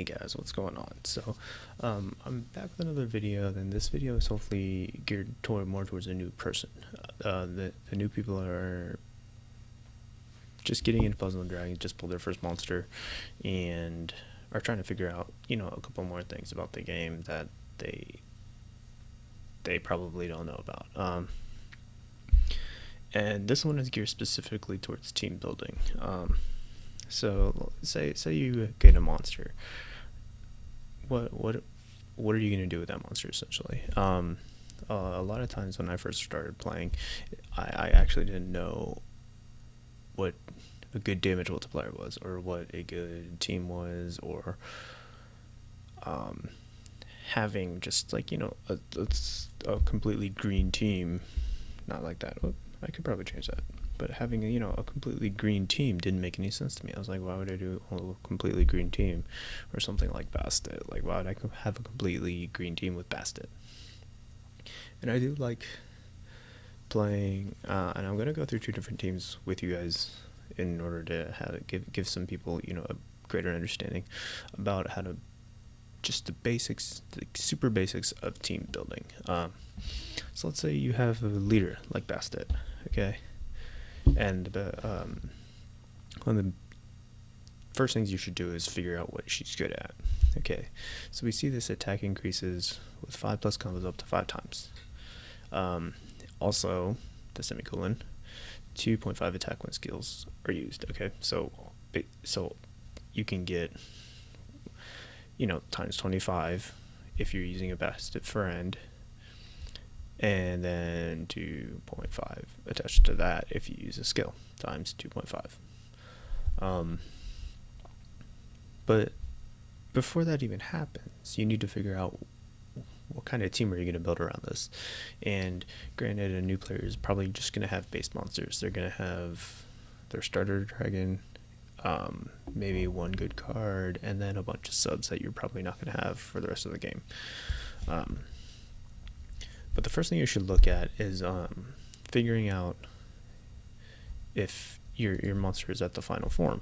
Hey guys, what's going on? I'm back with another video. Then this video is hopefully geared toward more towards a new person. The new people are just getting into Puzzle and Dragons, just pulled their first monster, and are trying to figure out, a couple more things about the game that they probably don't know about. And this one is geared specifically towards team building. So say you get a monster. What are you gonna do with that monster essentially? A lot of times when I first started playing, I actually didn't know what a good damage multiplier was, or what a good team was, or having just like a completely green team. Not like that. I could probably change that. But having a completely green team didn't make any sense to me. I was like, why would I do a completely green team, or something like Bastet? Like, why would I have a completely green team with Bastet? And I do like playing, and I'm gonna go through two different teams with you guys in order to give some people a greater understanding about how to just the basics, the super basics of team building. So let's say you have a leader like Bastet, okay? And one of the first things you should do is figure out what she's good at. Okay, so we see this attack increases with 5+ combos up to 5 times. Also, the semicolon, 2.5 attack when skills are used. Okay, so you can get times 25 if you're using a Bastet friend, and then 2.5 attached to that if you use a skill, times 2.5. But before that even happens, you need to figure out what kind of team are you going to build around this. And granted, a new player is probably just going to have base monsters. They're going to have their starter dragon, maybe one good card, and then a bunch of subs that you're probably not going to have for the rest of the game. But the first thing you should look at is figuring out if your monster is at the final form.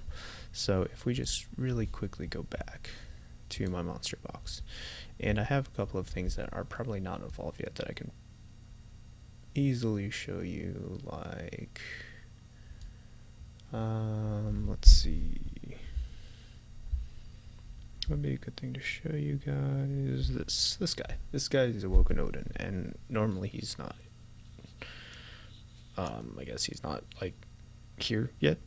So if we just really quickly go back to my monster box, and I have a couple of things that are probably not evolved yet that I can easily show you, like let's see, would be a good thing to show you guys. This guy is Awoken Odin, and normally he's not. I guess he's not like here yet.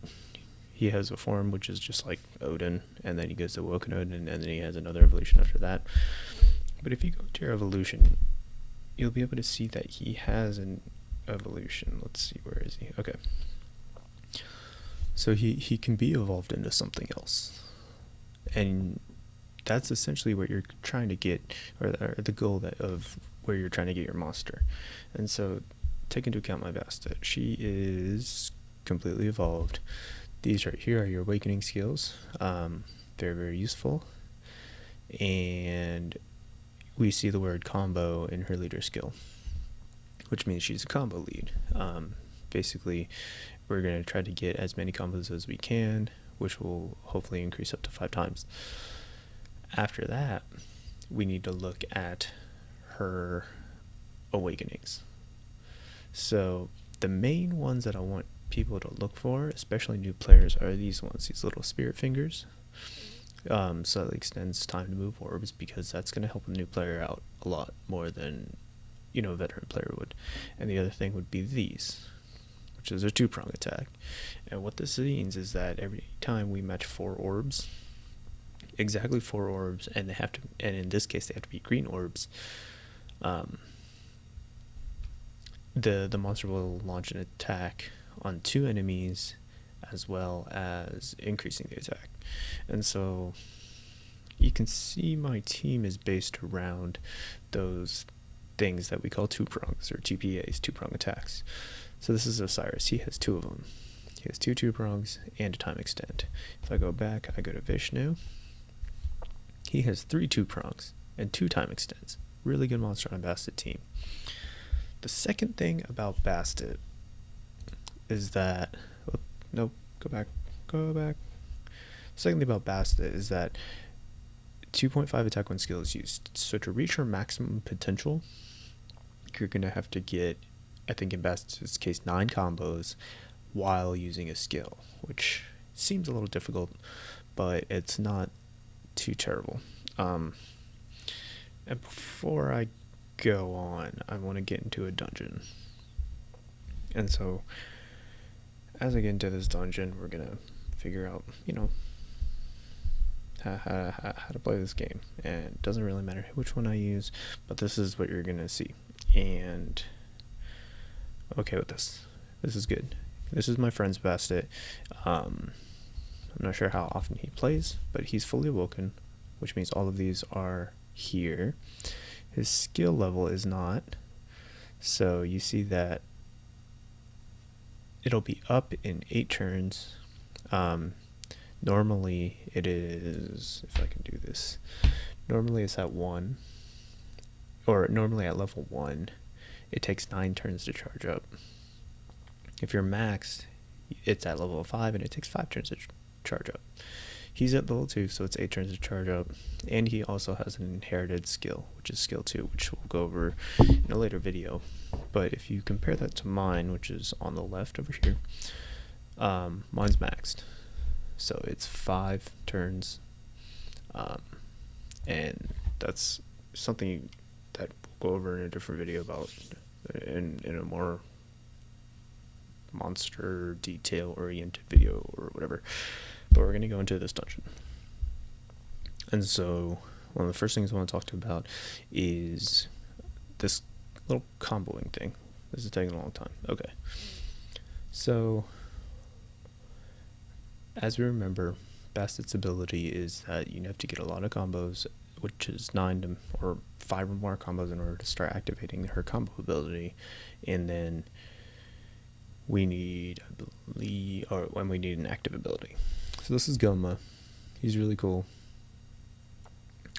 He has a form which is just like Odin, and then he goes to Awoken Odin, and then he has another evolution after that. But if you go to your evolution, you'll be able to see that he has an evolution. Let's see, where is he? Okay. So he can be evolved into something else, and that's essentially what you're trying to get, or the goal of where you're trying to get your monster. And so take into account my Bastet. She is completely evolved. These right here are your awakening skills. They're very useful, and we see the word combo in her leader skill, which means she's a combo lead. Basically, we're going to try to get as many combos as we can, which will hopefully increase up to 5 times. After that, we need to look at her awakenings. So the main ones that I want people to look for, especially new players, are these ones, these little spirit fingers. So it extends time to move orbs, because that's going to help a new player out a lot more than a veteran player would. And the other thing would be these, which is a 2-prong attack. And what this means is that every time we match 4 orbs, exactly 4 orbs, and in this case they have to be green orbs, the monster will launch an attack on 2 enemies, as well as increasing the attack. And so you can see my team is based around those things that we call 2-prongs, or TPAs, 2-prong attacks. So this is Osiris. He has 2 of them. He has 2 2-prongs and a time extend. If I go back, I go to Vishnu. He has 3 2-prongs and 2 time extends. Really good monster on a Bastet team. The second thing about Bastet is that, go back. Second thing about Bastet is that 2.5 attack when skill is used. So to reach her maximum potential, you're going to have to get, I think in Bast's case, 9 combos while using a skill, which seems a little difficult, but it's not too terrible. And before I go on, I want to get into a dungeon. And so as I get into this dungeon, we're going to figure out, how to play this game. And it doesn't really matter which one I use, but this is what you're going to see. And I'm okay with this. This is good. This is my friend's Bastet. I'm not sure how often he plays, but he's fully awoken, which means all of these are here. His skill level is not. So you see that it'll be up in 8 turns. Normally it is, if I can do this, normally it's at 1, or normally at level 1, it takes 9 turns to charge up. If you're maxed, it's at level 5 and it takes 5 turns to charge up. He's at level 2, so it's 8 turns to charge up, and he also has an inherited skill, which is skill 2, which we'll go over in a later video. But if you compare that to mine, which is on the left over here, mine's maxed. So it's 5 turns, and that's something that we'll go over in a different video about in a more monster detail oriented video or whatever. But we're going to go into this dungeon. And so one of the first things I want to talk to you about is this little comboing thing. This is taking a long time. Okay. So as we remember, Bastet's ability is that you have to get a lot of combos, which is 9 or 5 or more combos in order to start activating her combo ability. And then we need, I believe, or when we need an active ability. So this is Gunma. He's really cool.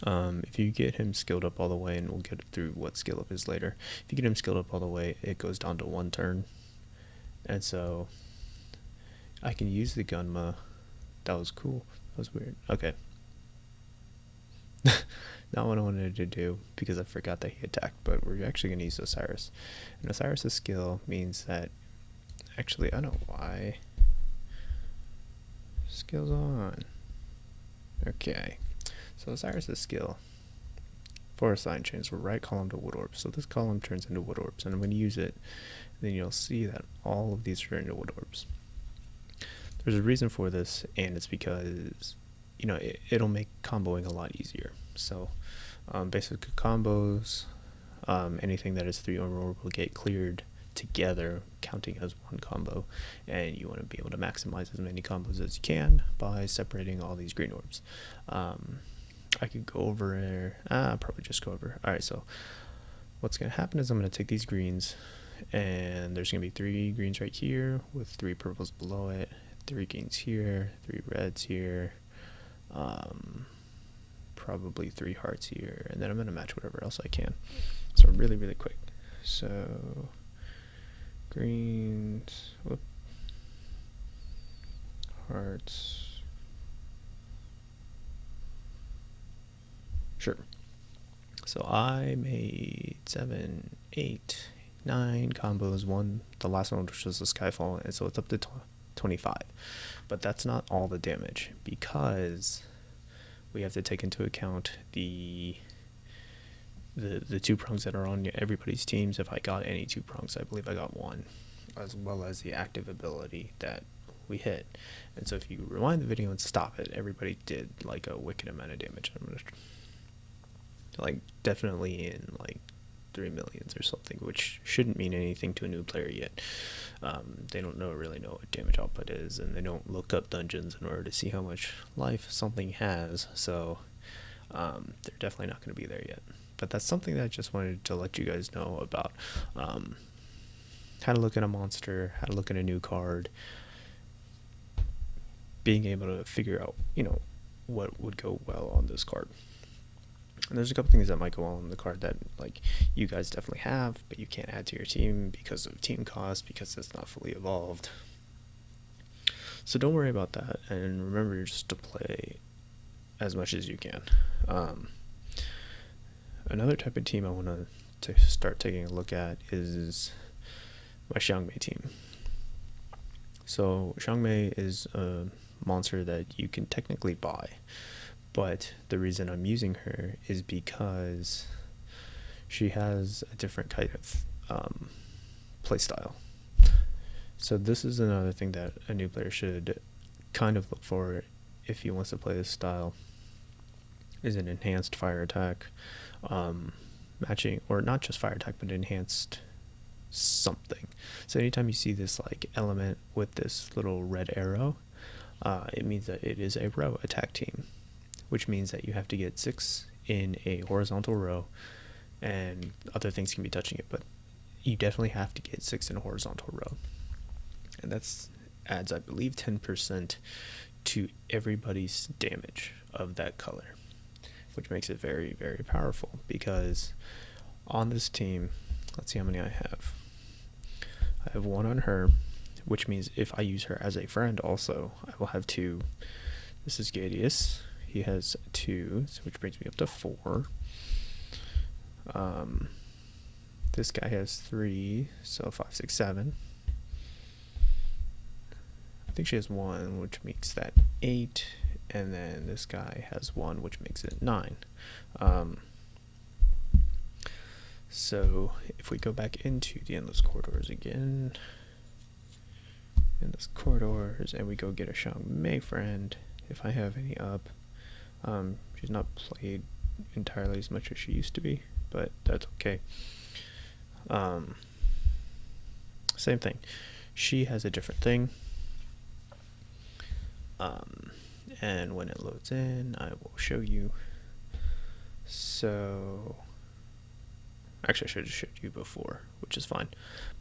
If you get him skilled up all the way, and we'll get through what skill up is later, if you get him skilled up all the way, it goes down to 1 turn. And so I can use the Gunma. That was cool. That was weird. Okay. Not what I wanted to do, because I forgot that he attacked, but we're actually going to use Osiris. And Osiris' skill means that, actually, I don't know why. Skills on. Okay. So Osiris' skill for assign chains will right column to wood orbs. So this column turns into wood orbs, and when you use it, then you'll see that all of these turn into wood orbs. There's a reason for this, and it's because, it'll make comboing a lot easier. So basic combos, anything that is 3 or more will get cleared together, counting as 1 combo, and you want to be able to maximize as many combos as you can by separating all these green orbs. I could go over there. I'll probably just go over. Alright, so what's going to happen is I'm going to take these greens, and there's going to be 3 greens right here with 3 purples below it, 3 greens here, 3 reds here, probably 3 hearts here, and then I'm going to match whatever else I can. So really, really quick. So greens, whoop, hearts, sure. So I made 7, 8, 9 combos, the last one which was the Skyfall, and so it's up to 25. But that's not all the damage, because we have to take into account the 2 prongs that are on everybody's teams. If I got any 2 prongs, I believe I got 1, as well as the active ability that we hit. And so if you rewind the video and stop it, everybody did like a wicked amount of damage. I'm gonna definitely in 3 millions or something, which shouldn't mean anything to a new player yet. They don't really know what damage output is, and they don't look up dungeons in order to see how much life something has, so they're definitely not going to be there yet. But that's something that I just wanted to let you guys know about, how to look at a monster, how to look at a new card, being able to figure out, what would go well on this card. And there's a couple things that might go on the card that you guys definitely have, but you can't add to your team because of team cost, because it's not fully evolved. So don't worry about that, and remember just to play as much as you can. Another type of team I want to start taking a look at is my Xiangmei team. So Xiangmei is a monster that you can technically buy, but the reason I'm using her is because she has a different kind of playstyle. So this is another thing that a new player should kind of look for if he wants to play this style, is an enhanced fire attack, matching, or not just fire attack, but enhanced something. So anytime you see this like element with this little red arrow, it means that it is a row attack team, which means that you have to get 6 in a horizontal row, and other things can be touching it, but you definitely have to get 6 in a horizontal row. And that's adds, I believe, 10% to everybody's damage of that color, which makes it very, very powerful, because on this team, let's see how many I have. I have 1 on her, which means if I use her as a friend also, I will have 2. This is Gadius. He has 2, which brings me up to 4. This guy has 3, so 5, 6, 7. I think she has 1, which makes that 8, and then this guy has 1, which makes it 9. So if we go back into the Endless Corridors again, Endless Corridors, and we go get a Xiangmei friend, if I have any up, she's not played entirely as much as she used to be, but that's okay. Same thing. She has a different thing. And when it loads in, I will show you. So, actually I should have showed you before, which is fine.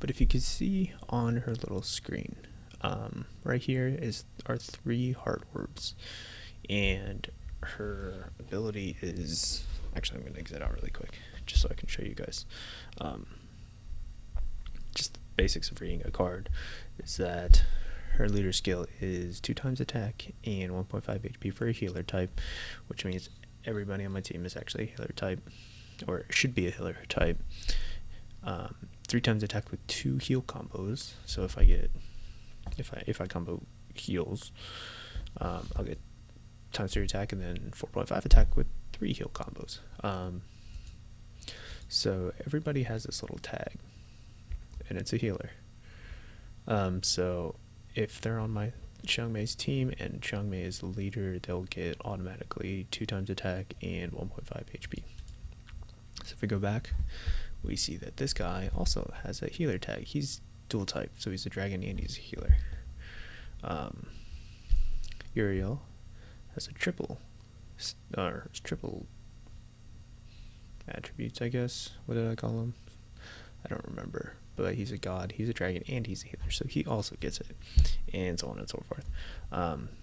But if you can see on her little screen, right here are 3 heart orbs, and her ability is, actually I'm going to exit out really quick just so I can show you guys. Just the basics of reading a card is that her leader skill is 2 times attack and 1.5 HP for a healer type, which means everybody on my team is actually a healer type, or should be a healer type. 3 times attack with 2 heal combos. So if I combo heals, I'll get times 3 attack and then 4.5 attack with 3 heal combos. So everybody has this little tag, and it's a healer. So if they're on my Xiangmei's team and Xiangmei is the leader, they'll get automatically 2 times attack and 1.5 HP. So if we go back, we see that this guy also has a healer tag. He's dual type, so he's a dragon and he's a healer. Uriel has a triple attributes, I guess. What did I call him? I don't remember. But he's a god, he's a dragon, and he's a healer, so he also gets it, and so on and so forth.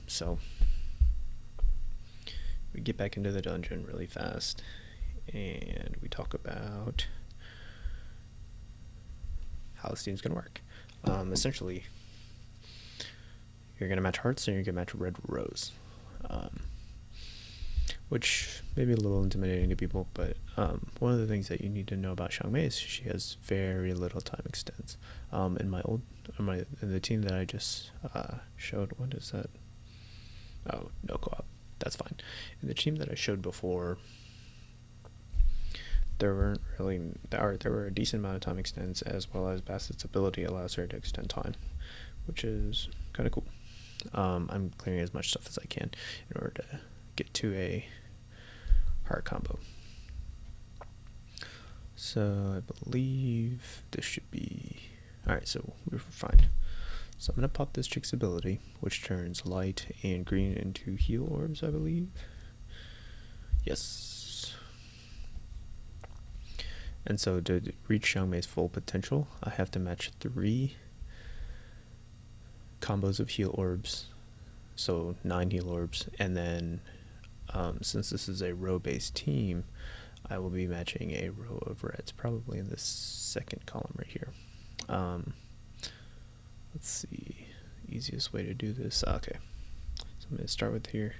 So we get back into the dungeon really fast, and we talk about how this team's going to work. Essentially, you're going to match hearts, and you're going to match red rows, which may be a little intimidating to people, but one of the things that you need to know about Xiangmei is she has very little time extends. In the team that I just showed, what is that? Oh, no co-op. That's fine. In the team that I showed before, there were a decent amount of time extends, as well as Bassett's ability allows her to extend time, which is kind of cool. I'm clearing as much stuff as I can in order to get to a heart combo. So I believe this should be alright, so we're fine. So I'm gonna pop this chick's ability, which turns light and green into heal orbs, I believe. Yes. And so to reach Xiangmei's full potential, I have to match 3 combos of heal orbs, so 9 heal orbs, and then since this is a row-based team, I will be matching a row of reds, probably in this second column right here. Let's see, easiest way to do this. Okay, so I'm going to start with here.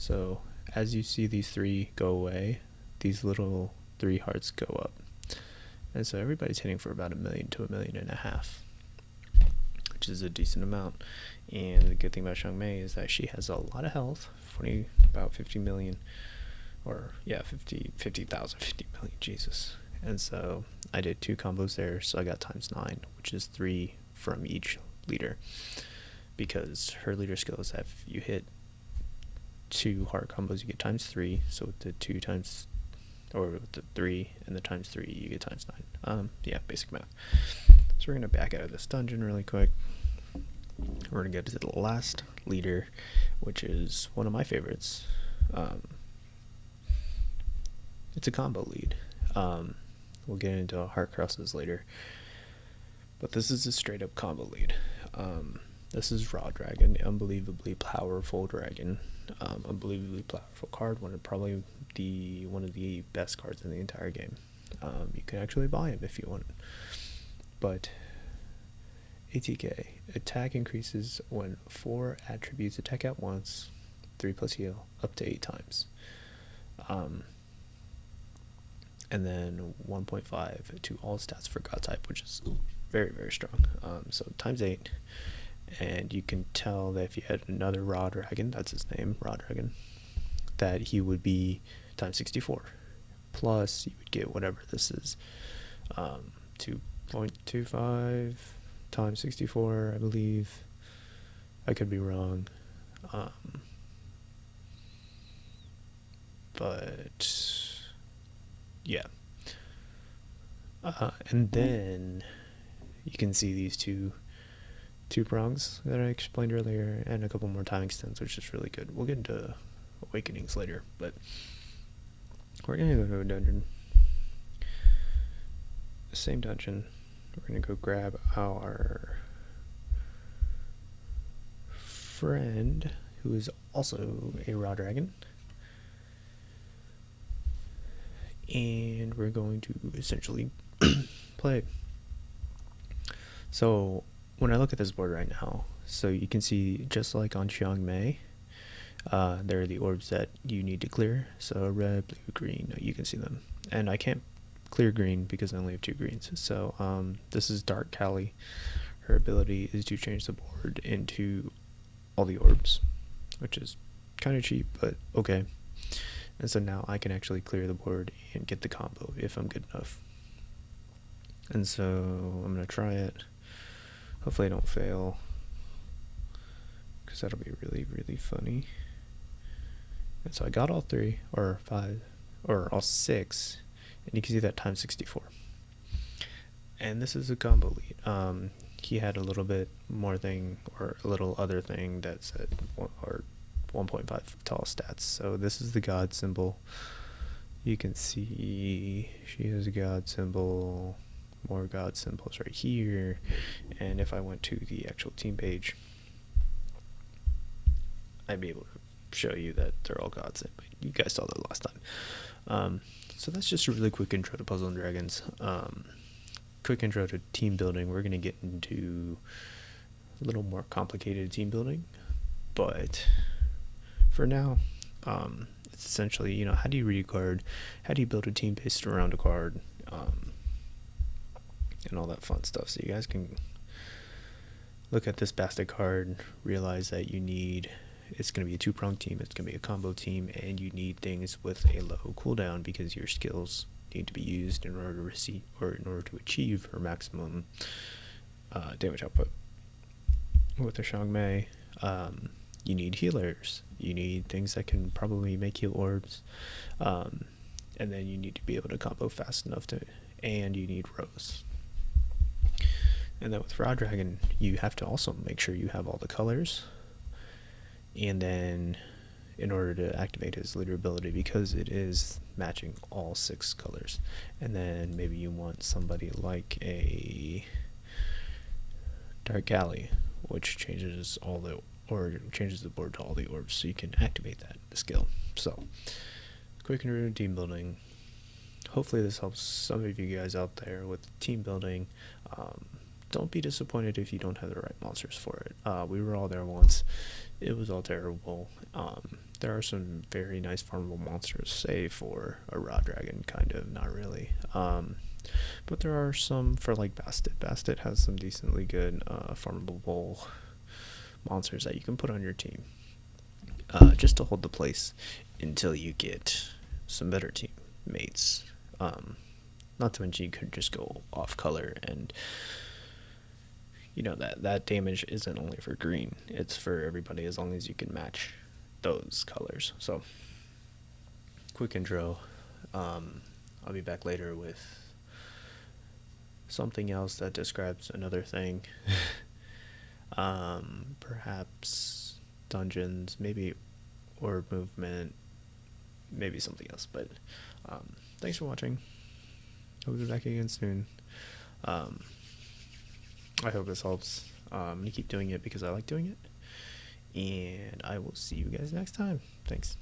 So as you see these 3 go away, these little 3 hearts go up. And so everybody's hitting for about 1 million to 1.5 million, which is a decent amount. And the good thing about Xiangmei is that she has a lot of health, about 50 million, or yeah, 50,000, 50 million, Jesus. And so I did 2 combos there, so I got ×9, which is 3 from each leader, because her leader skill is that if you hit 2 heart combos, you get ×3. So with the 2 times, or with the 3 and the ×3, you get ×9. Yeah, basic math. So we're gonna back out of this dungeon really quick. We're gonna get to the last leader, which is one of my favorites. It's a combo lead. We'll get into heart crosses later, but this is a straight up combo lead. This is Raw Dragon, unbelievably powerful dragon, unbelievably powerful card. One of the best cards in the entire game. You can actually buy him if you want, but ATK, attack increases when 4 attributes attack at once, 3+ heal, up to 8 times. And then 1.5 to all stats for God type, which is very, very strong. So ×8, and you can tell that if you had another Raw Dragon, that's his name, Raw Dragon, that he would be ×64. Plus, you would get whatever this is, 2.25 ×64, I believe. I could be wrong. But yeah. And then you can see these two prongs that I explained earlier, and a couple more time extents, which is really good. We'll get into awakenings later, but we're gonna go to a dungeon. Same dungeon. We're gonna go grab our friend, who is also a Raw Dragon, and we're going to essentially play. So when I look at this board right now, so you can see, just like on Xiangmei, there are the orbs that you need to clear. So red, blue, green, you can see them. And I can't clear green because I only have 2 greens. So this is Dark Kali. Her ability is to change the board into all the orbs, which is kind of cheap, but okay. And so now I can actually clear the board and get the combo if I'm good enough. And so I'm going to try it. Hopefully I don't fail, because that'll be really, really funny. And so I got all 3, or 5, or all 6, and you can see that ×64. And this is a combo lead. He had a little bit more thing, or a little other thing that said, or 1.5 tall stats. So this is the God symbol. You can see she has a God symbol, more God symbols right here. And if I went to the actual team page, I'd be able to show you that they're all gods, but you guys saw that last time. So that's just a really quick intro to Puzzle and Dragons. Quick intro to team building. We're going to get into a little more complicated team building, but for now, it's essentially, how do you read a card, how do you build a team based around a card, and all that fun stuff. So you guys can look at this bastard card, realize that it's going to be a 2-pronged team, it's going to be a combo team, and you need things with a low cooldown because your skills need to be used in order to receive, or in order to achieve her maximum damage output. With the Xiangmei, you need healers, you need things that can probably make heal orbs, and then you need to be able to combo fast enough and you need rows. And then with Raw Dragon, you have to also make sure you have all the colors, and then in order to activate his leader ability, because it is matching all 6 colors. And then maybe you want somebody like a Dark Kali, which changes changes the board to all the orbs, so you can activate that skill. So quick and rude team building. Hopefully this helps some of you guys out there with team building, don't be disappointed if you don't have the right monsters for it. We were all there once. It was all terrible. There are some very nice farmable monsters, say for a raw dragon, kind of, not really. But there are some for like Bastet. Bastet has some decently good farmable monsters that you can put on your team, just to hold the place until you get some better teammates. Not to mention you could just go off color, and that damage isn't only for green, it's for everybody as long as you can match those colors. So quick intro. I'll be back later with something else that describes another thing. Perhaps dungeons, maybe orb movement, maybe something else. But thanks for watching. I'll be back again soon. I hope this helps. I'm going to keep doing it because I like doing it. And I will see you guys next time. Thanks.